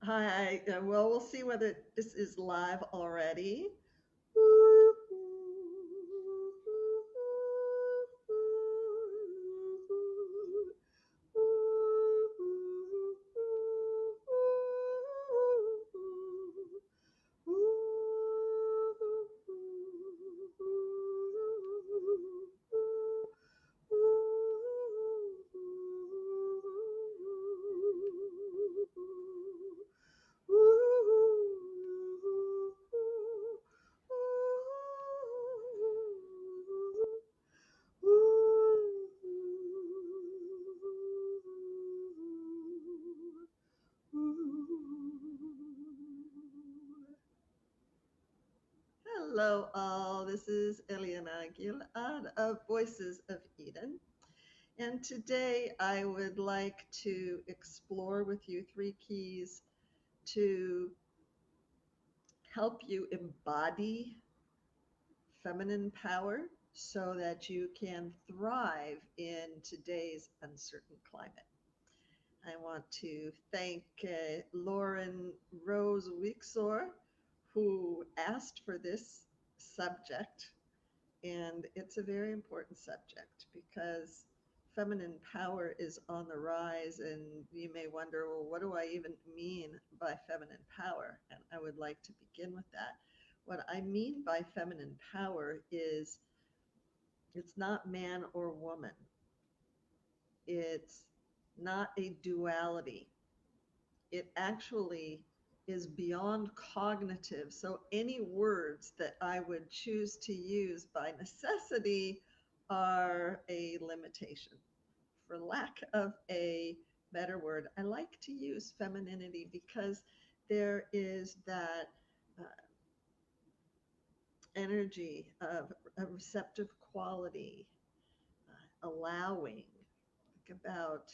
Hi, well, we'll see whether this is live already. Hello, all. This is Eliana Gilad of Voices of Eden. And today I would like to explore with you three keys to help you embody feminine power so that you can thrive in today's uncertain climate. I want to thank Lauren Rose Wixor, who asked for this subject. And it's a very important subject because feminine power is on the rise. And you may wonder, well, what do I even mean by feminine power? And I would like to begin with that. What I mean by feminine power is it's not man or woman, it's not a duality. It actually is beyond cognitive. So any words that I would choose to use by necessity are a limitation. For lack of a better word, I like to use femininity because there is that uh, energy of a receptive quality, allowing. Think about,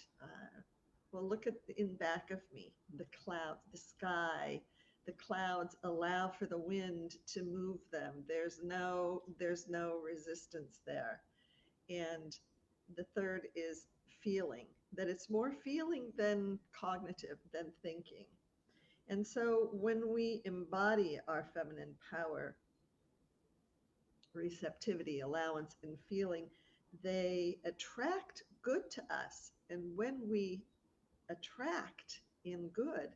well, look at in back of me, the clouds, the sky. The clouds allow for the wind to move them. There's no resistance there. And the third is feeling, that it's more feeling than cognitive, than thinking. And so when we embody our feminine power, receptivity, allowance, and feeling, they attract good to us. And when we attract in good,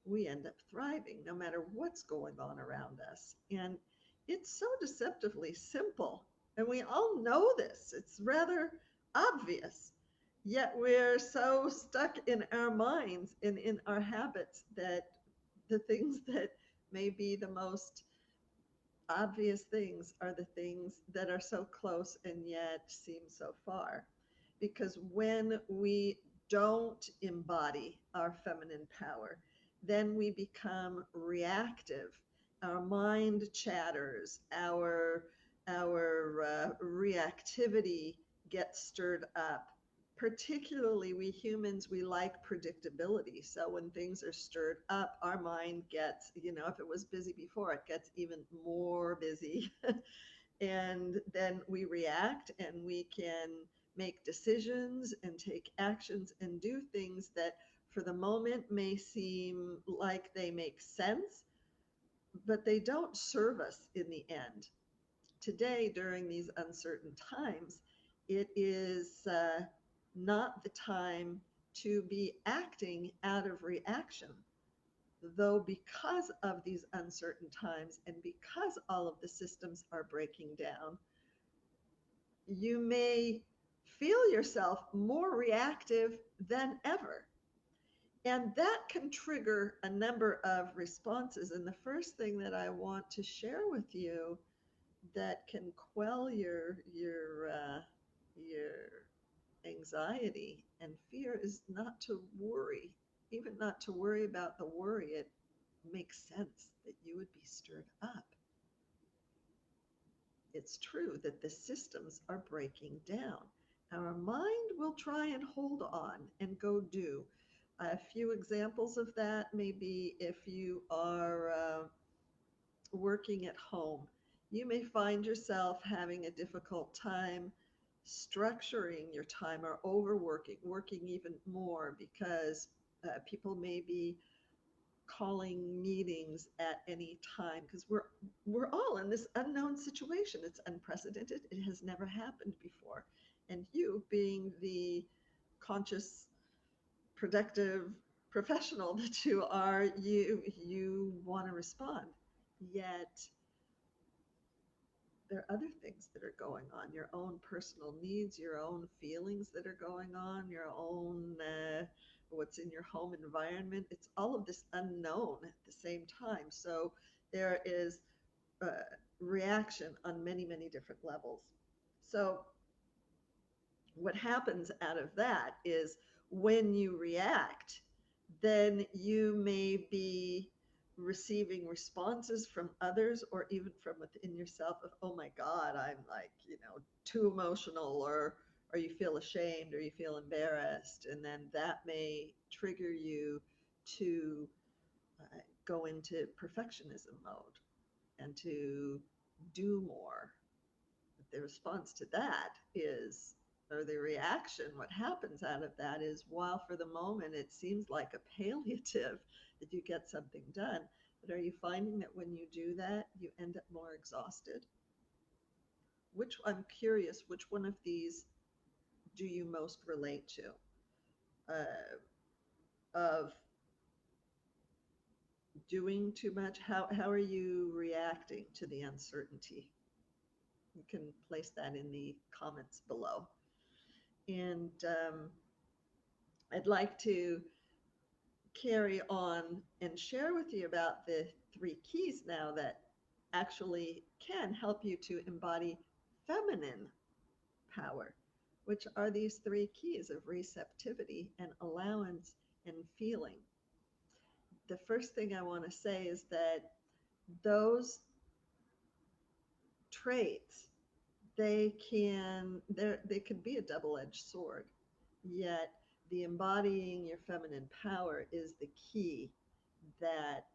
we end up thriving no matter what's going on around us. And it's so deceptively simple. And we all know this. It's rather obvious. Yet we're so stuck in our minds and in our habits that the things that may be the most obvious things are the things that are so close and yet seem so far. Because when we don't embody our feminine power, then we become reactive. Our mind chatters, our reactivity gets stirred up. Particularly, we humans, we like predictability. So when things are stirred up, our mind gets, if it was busy before, it gets even more busy. And then we react and we can make decisions and take actions and do things that for the moment may seem like they make sense, but they don't serve us in the end. Today, during these uncertain times, it is not the time to be acting out of reaction. Though, because of these uncertain times and because all of the systems are breaking down, you may feel yourself more reactive than ever. And that can trigger a number of responses. And the first thing that I want to share with you that can quell your anxiety and fear is not to worry, even not to worry about the worry. It makes sense that you would be stirred up. It's true that the systems are breaking down. Our mind will try and hold on and go do. A few examples of that may be if you are working at home, you may find yourself having a difficult time structuring your time or overworking, working even more because people may be calling meetings at any time because we're all in this unknown situation. It's unprecedented. It has never happened before. And you being the conscious, productive professional that you are, you want to respond. Yet there are other things that are going on, your own personal needs, your own feelings that are going on, your own what's in your home environment. It's all of this unknown at the same time. So there is reaction on many, many different levels. So what happens out of that is when you react, then you may be receiving responses from others or even from within yourself of, oh my God, I'm like, too emotional, or you feel ashamed or you feel embarrassed. And then that may trigger you to go into perfectionism mode and to do more. The response to that is, or the reaction, what happens out of that is, while for the moment it seems like a palliative that you get something done, but are you finding that when you do that, you end up more exhausted? I'm curious, which one of these do you most relate to? Of doing too much? How are you reacting to the uncertainty? You can place that in the comments below. And I'd like to carry on and share with you about the 3 keys now that actually can help you to embody feminine power, which are these 3 keys of receptivity and allowance and feeling. The first thing I want to say is that those traits, they can be a double-edged sword, yet the embodying your feminine power is the key that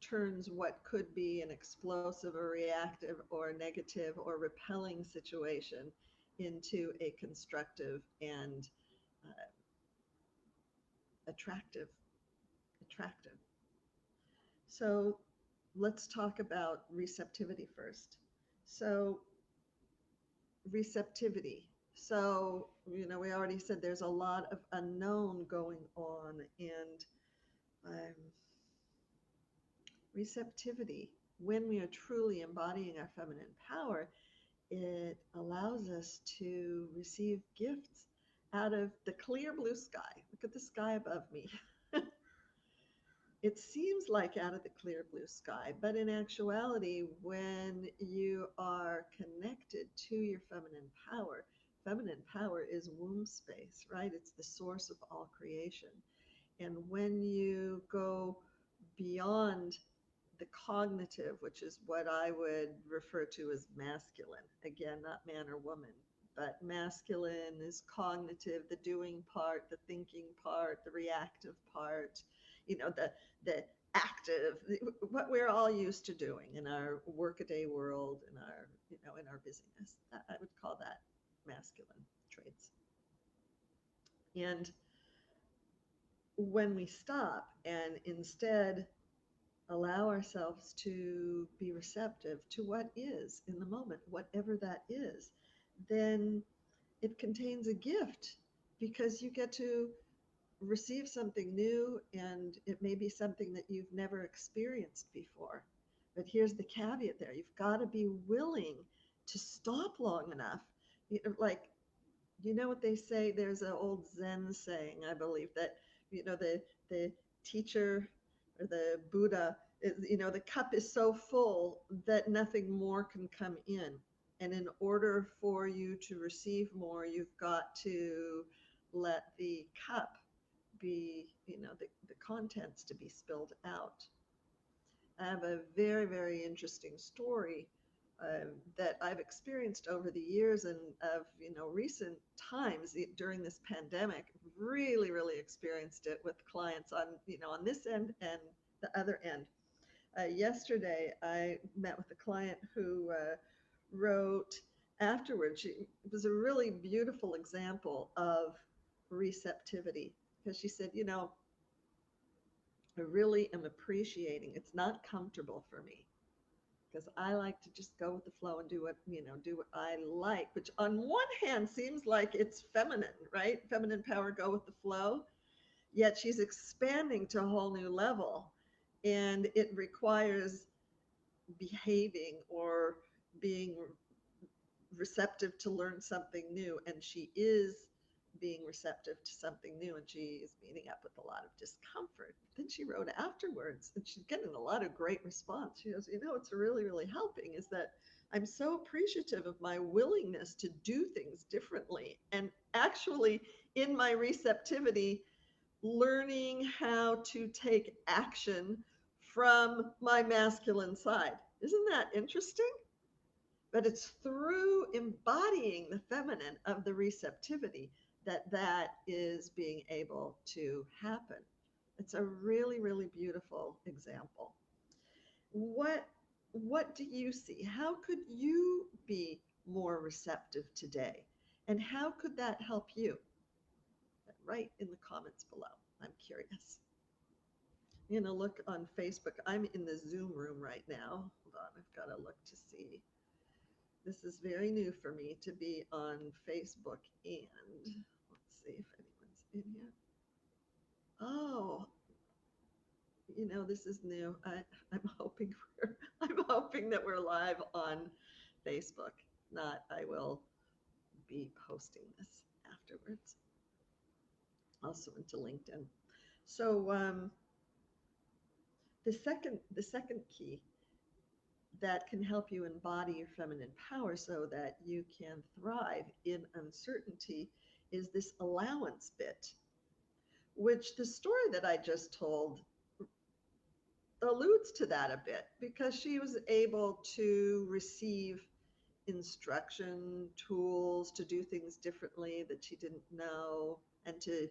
turns what could be an explosive or reactive or negative or repelling situation into a constructive and uh, attractive. So let's talk about receptivity first. So receptivity. So, we already said there's a lot of unknown going on, and um, receptivity, when we are truly embodying our feminine power, it allows us to receive gifts out of the clear blue sky. Look at the sky above me. It seems like out of the clear blue sky, but in actuality, when you are connected to your feminine power is womb space, right? It's the source of all creation. And when you go beyond the cognitive, which is what I would refer to as masculine, again, not man or woman, but masculine is cognitive, the doing part, the thinking part, the reactive part, the active, what we're all used to doing in our workaday world, in our busyness. I would call that masculine traits. And when we stop and instead allow ourselves to be receptive to what is in the moment, whatever that is, then it contains a gift, because you get to receive something new, and it may be something that you've never experienced before. But here's the caveat there. You've got to be willing to stop long enough. Like, what they say, there's an old Zen saying, I believe, that, the teacher or the Buddha, the cup is so full that nothing more can come in. And in order for you to receive more, you've got to let the cup be, the contents to be spilled out. I have a very, very interesting story that I've experienced over the years, and of recent times during this pandemic. Really, really experienced it with clients on on this end and the other end. Yesterday, I met with a client who wrote afterwards. It was a really beautiful example of receptivity, because she said, I really am appreciating. It's not comfortable for me because I like to just go with the flow and do what, do what I like, which on one hand seems like it's feminine, right? Feminine power, go with the flow. Yet she's expanding to a whole new level. And it requires behaving or being receptive to learn something new. And she is being receptive to something new, and she is meeting up with a lot of discomfort. Then she wrote afterwards, and she's getting a lot of great response. She goes, what's really, really helping is that I'm so appreciative of my willingness to do things differently. And actually, in my receptivity, learning how to take action from my masculine side. Isn't that interesting? But it's through embodying the feminine of the receptivity that is being able to happen. It's a really, really beautiful example. What do you see? How could you be more receptive today? And how could that help you? Write in the comments below. I'm curious. Look on Facebook. I'm in the Zoom room right now. Hold on, I've got to look to see. This is very new for me to be on Facebook, and let's see if anyone's in here. Oh, this is new. I'm hoping that we're live on Facebook. Not, I will be posting this afterwards. Also into LinkedIn. So the second key that can help you embody your feminine power so that you can thrive in uncertainty is this allowance bit, which the story that I just told alludes to that a bit, because she was able to receive instruction, tools to do things differently that she didn't know, and to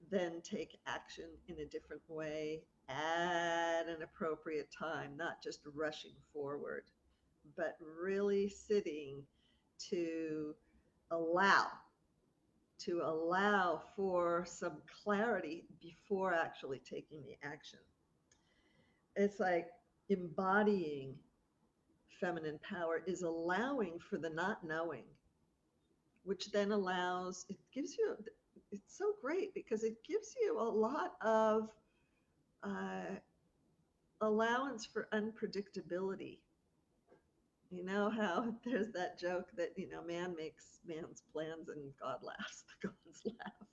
then take action in a different way at an appropriate time, not just rushing forward, but really sitting to allow for some clarity before actually taking the action. It's like embodying feminine power is allowing for the not knowing, which then it's so great because it gives you a lot of allowance for unpredictability. You know how there's that joke that, man makes man's plans and God laughs, the gods laugh.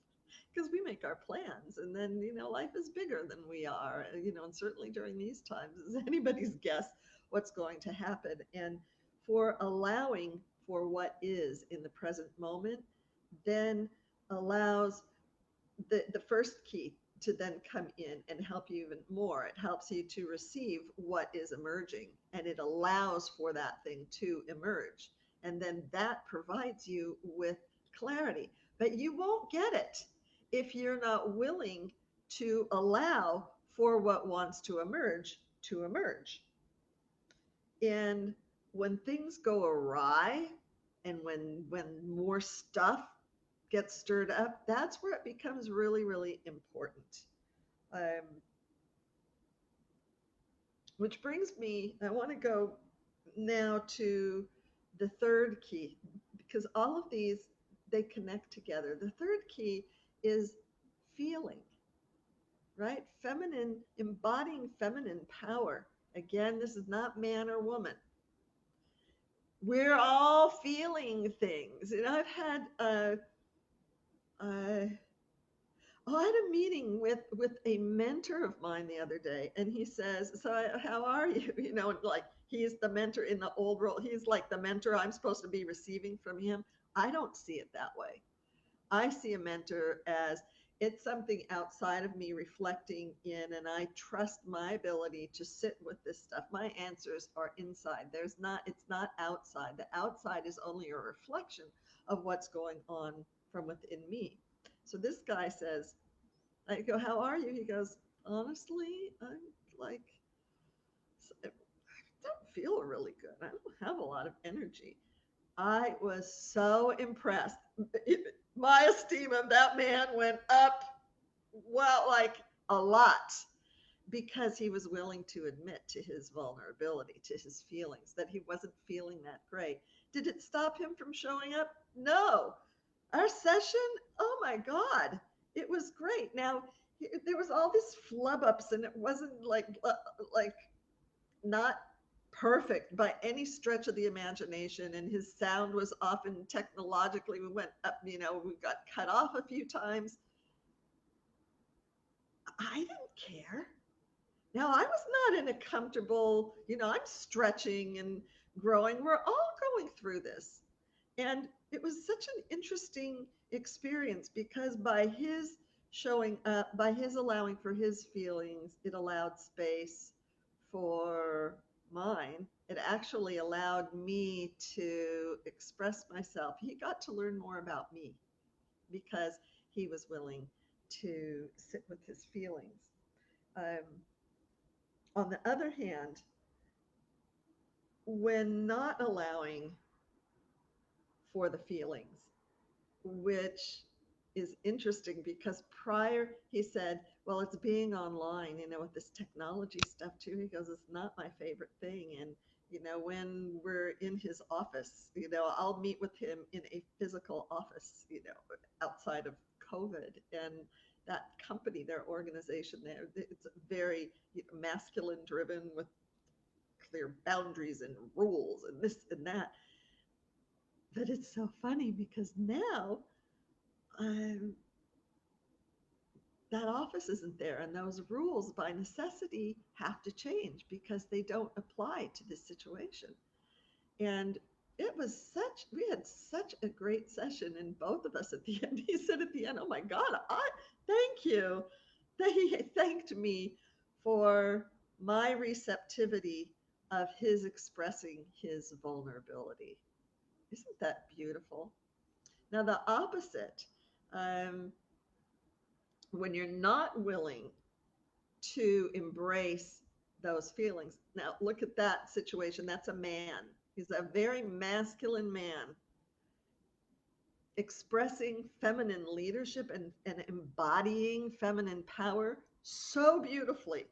Because we make our plans, and then, life is bigger than we are, and certainly during these times, is anybody's guess what's going to happen. And for allowing for what is in the present moment, then allows the first key to then come in and help you even more. It helps you to receive what is emerging, and it allows for that thing to emerge. And then that provides you with clarity. But you won't get it if you're not willing to allow for what wants to emerge. And when things go awry, and when more stuff gets stirred up, that's where it becomes really, really important. Which brings me, I want to go now to the third key, because all of these, they connect together. The third key is feeling, right? Embodying feminine power. Again, this is not man or woman. We're all feeling things. I've had I had a meeting with a mentor of mine the other day, and he says, so how are you? Like, he's the mentor in the old role. He's like the mentor I'm supposed to be receiving from him. I don't see it that way. I see a mentor as it's something outside of me reflecting in, and I trust my ability to sit with this stuff. My answers are inside. It's not outside. The outside is only a reflection of what's going on from within me. So this guy says, I go, how are you? He goes, honestly, I'm like, I don't feel really good. I don't have a lot of energy. I was so impressed. My esteem of that man went up well, like a lot, because he was willing to admit to his vulnerability, to his feelings, that he wasn't feeling that great. Did it stop him from showing up? No. Our session, oh my God, it was great. Now, there was all this flub ups, and it wasn't like not perfect by any stretch of the imagination. And his sound was often technologically, we went up, we got cut off a few times. I didn't care. Now, I was not in a comfortable, I'm stretching and growing. We're all going through this. And it was such an interesting experience because by his showing up, by his allowing for his feelings, it allowed space for mine. It actually allowed me to express myself. He got to learn more about me because he was willing to sit with his feelings. Um, on the other hand, when not allowing for the feelings, which is interesting because prior he said, well, it's being online, with this technology stuff too. He goes, it's not my favorite thing. And, when we're in his office, I'll meet with him in a physical office, outside of COVID. And that company, their organization there, it's very masculine driven with clear boundaries and rules and this and that. But it's so funny because now um, that office isn't there, and those rules by necessity have to change because they don't apply to this situation. And we had such a great session, and both of us at the end, he said at the end, oh my God, thank you. He thanked me for my receptivity of his expressing his vulnerability. Isn't that beautiful? Now, the opposite, um, when you're not willing to embrace those feelings. Now, look at that situation. That's a man. He's a very masculine man expressing feminine leadership and embodying feminine power so beautifully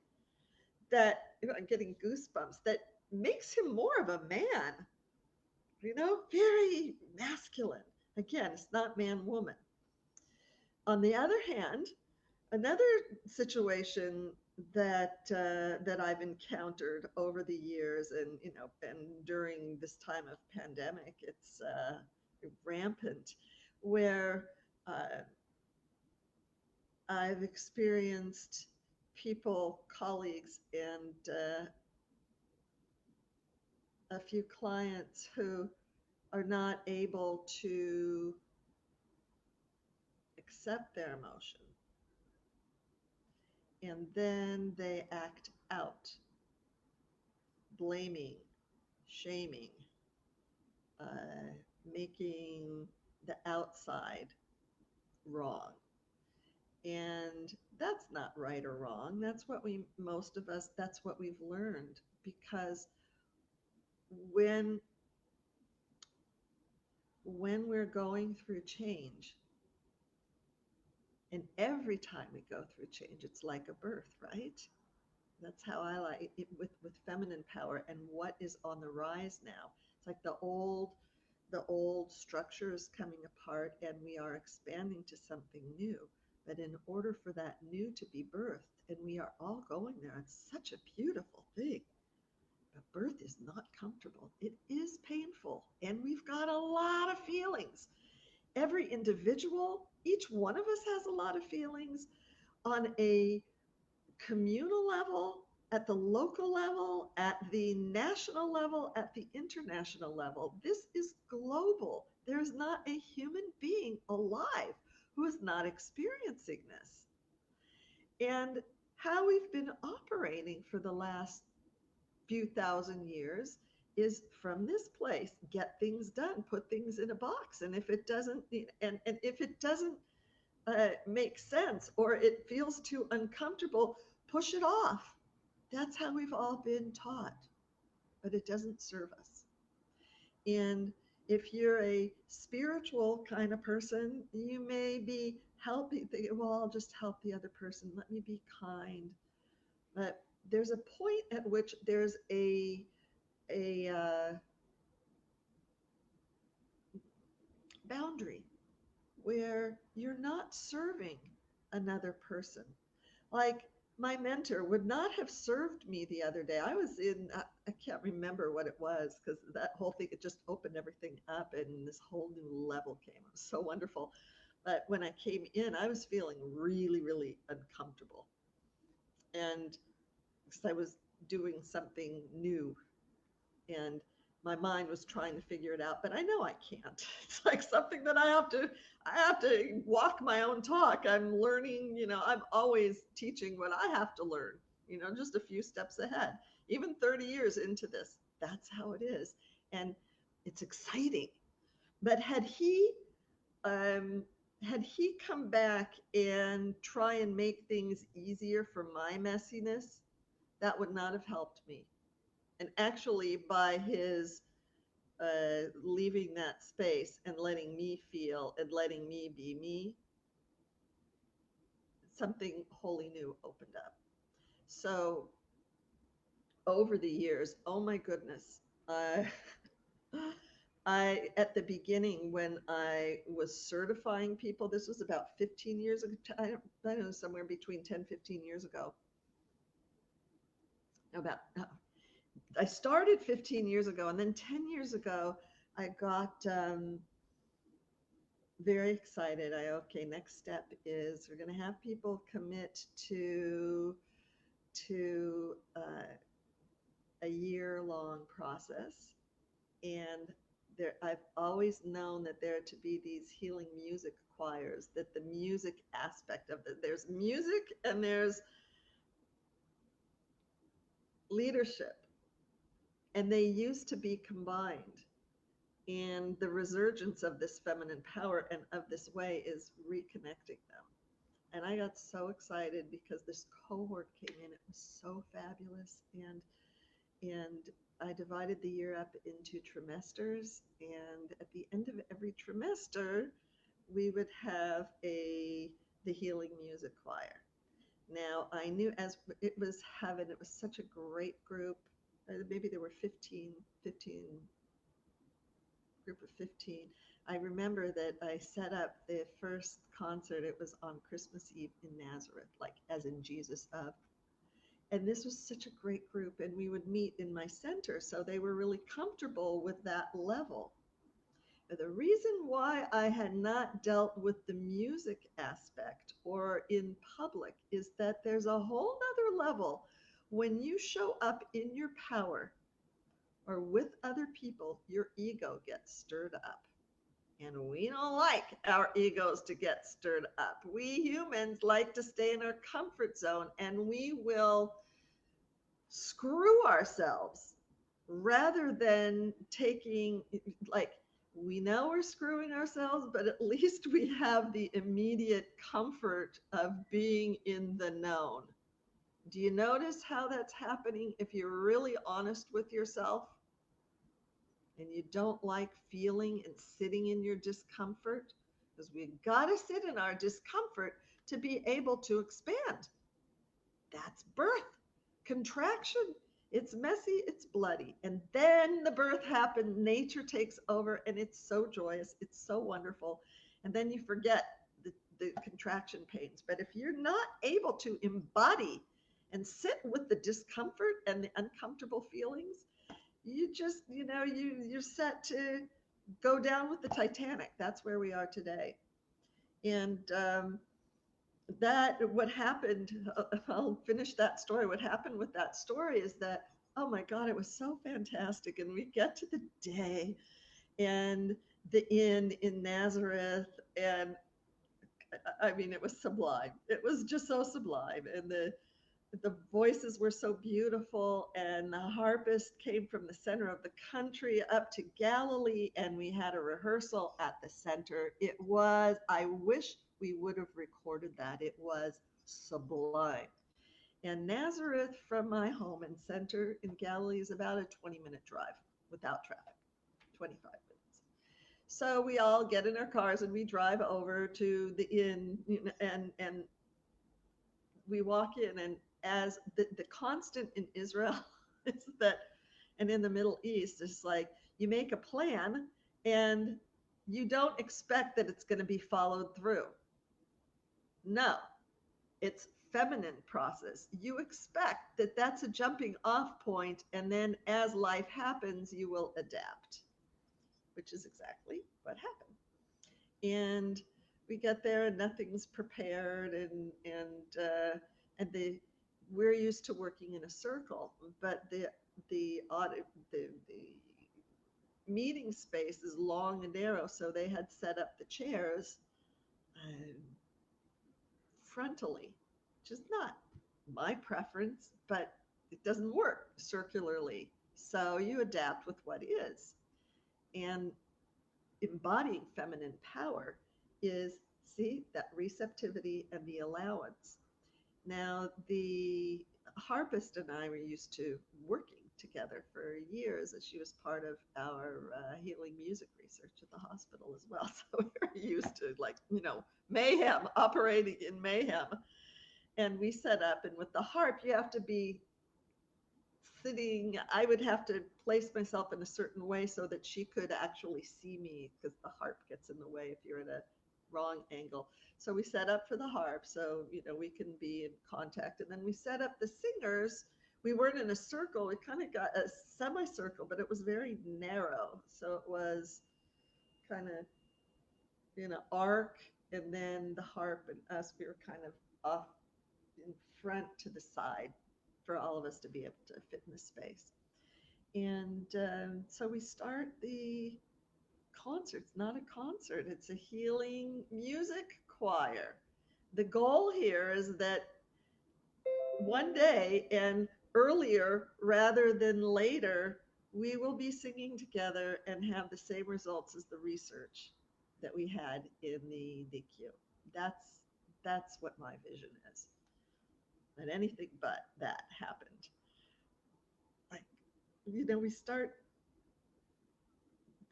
that I'm getting goosebumps, that makes him more of a man, very masculine. Again, it's not man woman. On the other hand, another situation that I've encountered over the years, and during this time of pandemic, it's rampant, where uh, I've experienced people, colleagues, and a few clients who are not able to accept their emotion, and then they act out, blaming, shaming, uh, making the outside wrong. And that's not right or wrong. Most of us, that's what we've learned. Because when, when we're going through change, and every time we go through change, it's like a birth, right? That's how I like it with feminine power and what is on the rise now. It's like the old structure is coming apart and we are expanding to something new. But in order for that new to be birthed, and we are all going there, it's such a beautiful thing. But birth is not comfortable. It is painful. And we've got a lot of feelings. Every individual, each one of us has a lot of feelings on a communal level, at the local level, at the national level, at the international level. This is global. There is not a human being alive who is not experiencing this. And how we've been operating for the last few thousand years is from this place: get things done, put things in a box. And if it doesn't, and if it doesn't make sense or it feels too uncomfortable, push it off. That's how we've all been taught, but it doesn't serve us. And if you're a spiritual kind of person, you may be helping, thinking, well, I'll just help the other person. Let me be kind. But there's a point at which there's a boundary where you're not serving another person. Like my mentor would not have served me the other day. I was in, I can't remember what it was because that whole thing, it just opened everything up and this whole new level came. It was so wonderful. But when I came in, I was feeling really, really uncomfortable. And because I was doing something new and my mind was trying to figure it out, but I know I can't. It's like something that I have to walk my own talk. I'm learning, I'm always teaching what I have to learn, just a few steps ahead. Even 30 years into this, that's how it is. And it's exciting. But um had he come back and try and make things easier for my messiness, that would not have helped me. And actually, by his leaving that space and letting me feel and letting me be me, something wholly new opened up. So over the years, oh my goodness, uh, I at the beginning when I was certifying people, this was about 15 years ago. I don't know, somewhere between 10, 15 years ago. About I started 15 years ago, and then 10 years ago, I got very excited. Okay, next step is we're going to have people commit to a year-long process, and I've always known that there are to be these healing music choirs. That the music aspect of it, there's music and there's leadership, and they used to be combined. And the resurgence of this feminine power and of this way is reconnecting them. And I got so excited because this cohort came in. It was so fabulous. And I divided the year up into trimesters. And at the end of every trimester, we would have the healing music choir. Now I knew as it was heaven, it was such a great group. Maybe there were 15 group of 15. I remember that I set up the first concert. It was on Christmas Eve in Nazareth, like as in Jesus of. And this was such a great group, and we would meet in my center, so they were really comfortable with that level. But the reason why I had not dealt with the music aspect or in public is that there's a whole nother level when you show up in your power or with other people, your ego gets stirred up. And we don't like our egos to get stirred up. We humans like to stay in our comfort zone, and we will screw ourselves rather than taking, like, we know we're screwing ourselves, but at least we have the immediate comfort of being in the known. Do you notice how that's happening if you're really honest with yourself? And you don't like feeling and sitting in your discomfort, because we've got to sit in our discomfort to be able to expand. That's birth, contraction. It's messy, it's bloody. And then the birth happened, nature takes over, and it's so joyous, it's so wonderful. And then you forget the contraction pains. But if you're not able to embody and sit with the discomfort and the uncomfortable feelings, you just, you're set to go down with the Titanic. That's where we are today. And what happened, I'll finish that story. What happened with that story is that, oh my God, it was so fantastic. And we get to the day and the inn in Nazareth. And I mean, it was sublime. It was just so sublime. And the voices were so beautiful, and the harpist came from the center of the country up to Galilee, and we had a rehearsal at the center. I wish we would have recorded that. It was sublime. And Nazareth from my home and center in Galilee is about a 20-minute drive without traffic, 25 minutes. So we all get in our cars and we drive over to the inn, and we walk in, and as the constant in Israel is that, and in the Middle East, is like you make a plan and you don't expect that it's going to be followed through. No, it's feminine process. You expect that that's a jumping off point, and then as life happens, you will adapt, which is exactly what happened. And we get there and nothing's prepared, and the we're used to working in a circle, but the audit the meeting space is long and narrow, so they had set up the chairs uh, frontally, which is not my preference, but it doesn't work circularly. So you adapt with what is. And embodying feminine power is, see, that receptivity and the allowance. Now, the harpist and I were used to working together for years, as she was part of our healing music research at the hospital as well. So we were used to, like, mayhem, operating in mayhem. And we set up, and with the harp, you have to be sitting, I would have to place myself in a certain way so that she could actually see me, because the harp gets in the way if you're at a wrong angle. So we set up for the harp so we can be in contact, and then we set up the singers. We weren't in a circle, we kind of got a semicircle, but it was very narrow, so it was kind of arc, and then the harp and us, we were kind of off in front to the side for all of us to be able to fit in the space. And so we start the concert. It's not a concert, it's a healing music choir. The goal here is that one day, and earlier rather than later, we will be singing together and have the same results as the research that we had in the NICU. That's what my vision is. And anything but that happened. Like, we start,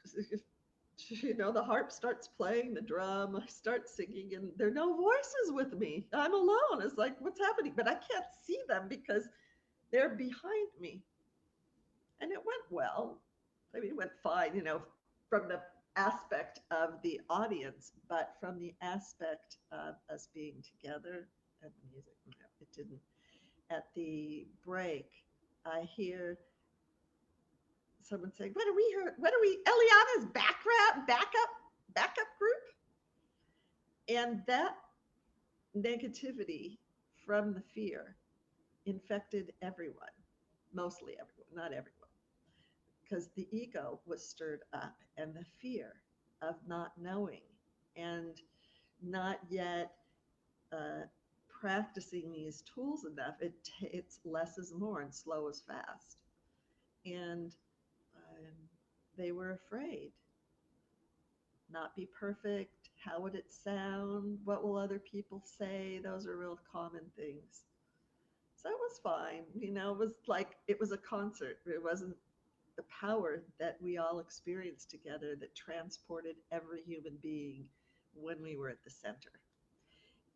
the harp starts playing, the drum, I start singing, and there are no voices with me. I'm alone. It's like, what's happening? But I can't see them because they're behind me. And it went well. I mean, it went fine, from the aspect of the audience, but from the aspect of us being together and the music, no, it didn't. At the break, I hear someone saying, "What are we heard? What are we? Eliana's backup group," and that negativity from the fear infected everyone, mostly everyone, not everyone, because the ego was stirred up, and the fear of not knowing and not yet uh, practicing these tools enough. It's less is more and slow is fast, and they were afraid. Not be perfect. How would it sound? What will other people say? Those are real common things. So it was fine. It was like it was a concert. It wasn't the power that we all experienced together that transported every human being when we were at the center.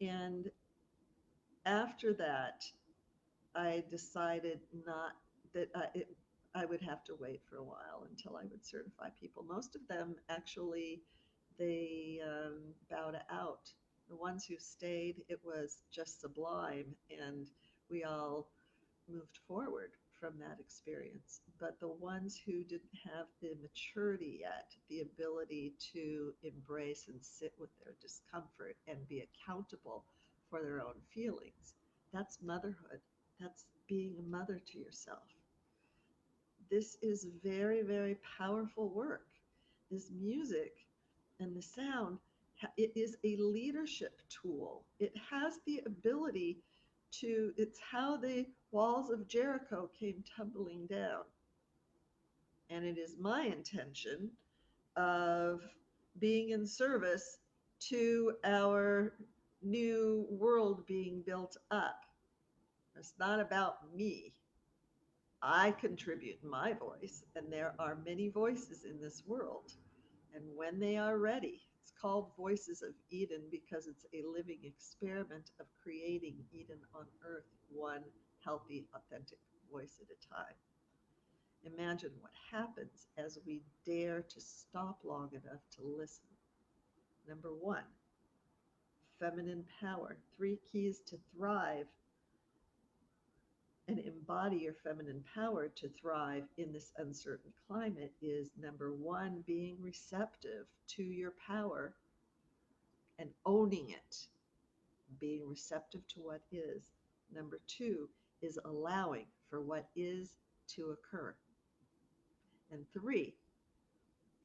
And after that, I decided not that I would have to wait for a while until I would certify people. Most of them actually, they bowed out. The ones who stayed, it was just sublime, and we all moved forward from that experience. But the ones who didn't have the maturity yet, the ability to embrace and sit with their discomfort and be accountable for their own feelings, that's motherhood. That's being a mother to yourself. This is very, very powerful work. This music and the sound, it is a leadership tool. It has the ability to, it's how the walls of Jericho came tumbling down. And it is my intention of being in service to our new world being built up. It's not about me. I contribute my voice, and there are many voices in this world. And when they are ready, it's called Voices of Eden because it's a living experiment of creating Eden on earth, one healthy, authentic voice at a time. Imagine what happens as we dare to stop long enough to listen. Number one, feminine power. 3 keys to thrive and embody your feminine power to thrive in this uncertain climate is number one, being receptive to your power and owning it, being receptive to what is. Number two is allowing for what is to occur. And three,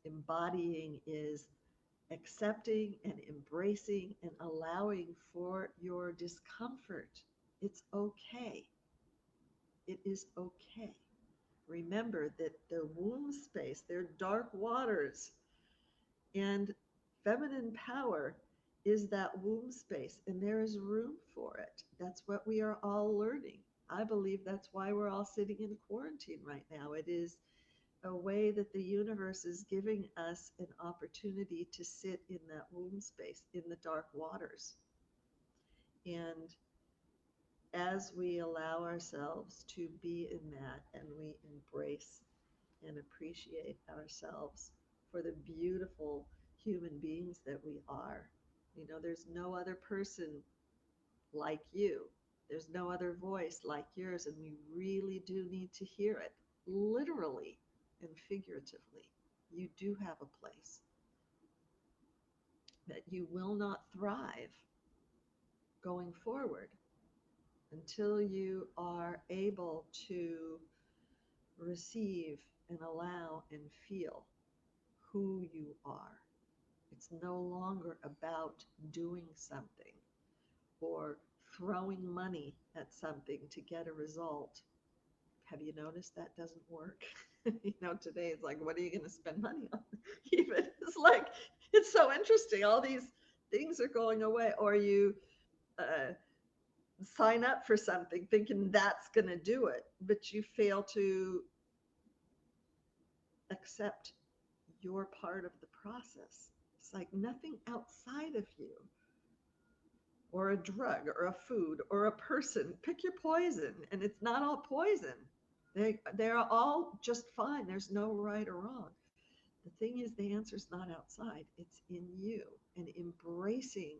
embodying is accepting and embracing and allowing for your discomfort. It's okay. It is okay. Remember that the womb space, they're dark waters, and feminine power is that womb space, and there is room for it. That's what we are all learning. I believe that's why we're all sitting in quarantine right now. It is a way that the universe is giving us an opportunity to sit in that womb space, in the dark waters. And as we allow ourselves to be in that and we embrace and appreciate ourselves for the beautiful human beings that we are. You know, there's no other person like you. There's no other voice like yours, and we really do need to hear it, literally and figuratively. You do have a place, that you will not thrive going forward until you are able to receive and allow and feel who you are. It's no longer about doing something or throwing money at something to get a result. Have you noticed that doesn't work? Today it's like, what are you going to spend money on? Even it's like, it's so interesting. All these things are going away, or you sign up for something thinking that's going to do it, but you fail to accept your part of the process. It's like nothing outside of you, or a drug, or a food, or a person. Pick your poison, and it's not all poison. They're all just fine. There's no right or wrong. The thing is, the answer's not outside. It's in you. And embracing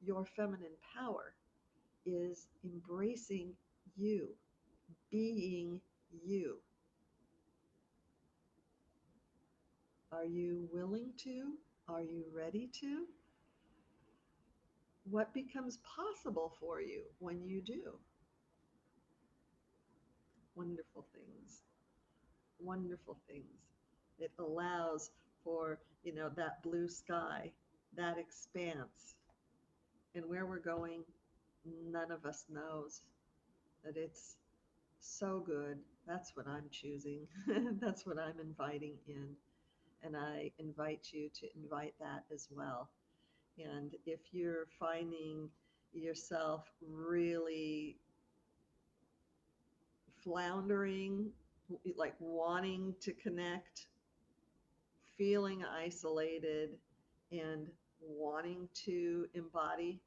your feminine power is embracing you, being you. Are you willing to? Are you ready to? What becomes possible for you when you do? Wonderful things. Wonderful things. It allows for, that blue sky, that expanse. And where we're going, none of us knows. That it's so good. That's what I'm choosing. That's what I'm inviting in. And I invite you to invite that as well. And if you're finding yourself really floundering, like wanting to connect, feeling isolated, and wanting to embody,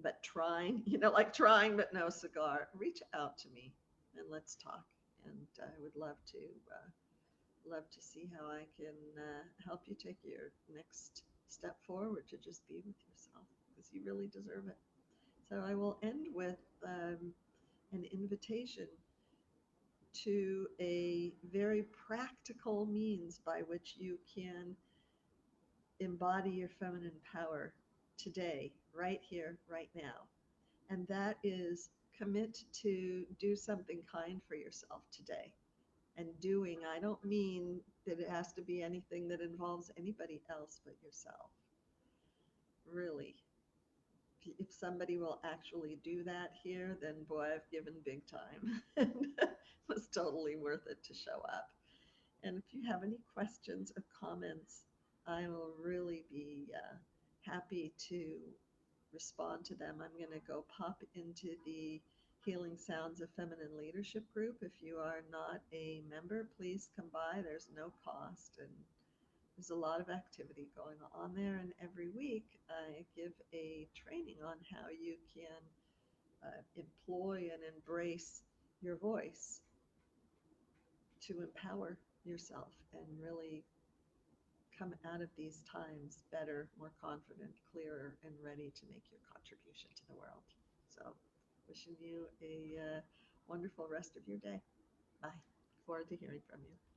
but trying, like trying but no cigar, reach out to me and let's talk. And I would love to see how I can help you take your next step forward to just be with yourself, because you really deserve it. So I will end with an invitation to a very practical means by which you can embody your feminine power today, right here, right now. And that is commit to do something kind for yourself today. And doing, I don't mean that it has to be anything that involves anybody else but yourself. Really. If somebody will actually do that here, then boy, I've given big time. It was totally worth it to show up. And if you have any questions or comments, I will really be happy to respond to them. I'm going to go pop into the Healing Sounds of Feminine Leadership group. If you are not a member, please come by. There's no cost, and There's a lot of activity going on there, and every week I give a training on how you can employ and embrace your voice to empower yourself and really come out of these times better, more confident, clearer, and ready to make your contribution to the world. So, wishing you a wonderful rest of your day. Bye. Look forward to hearing from you.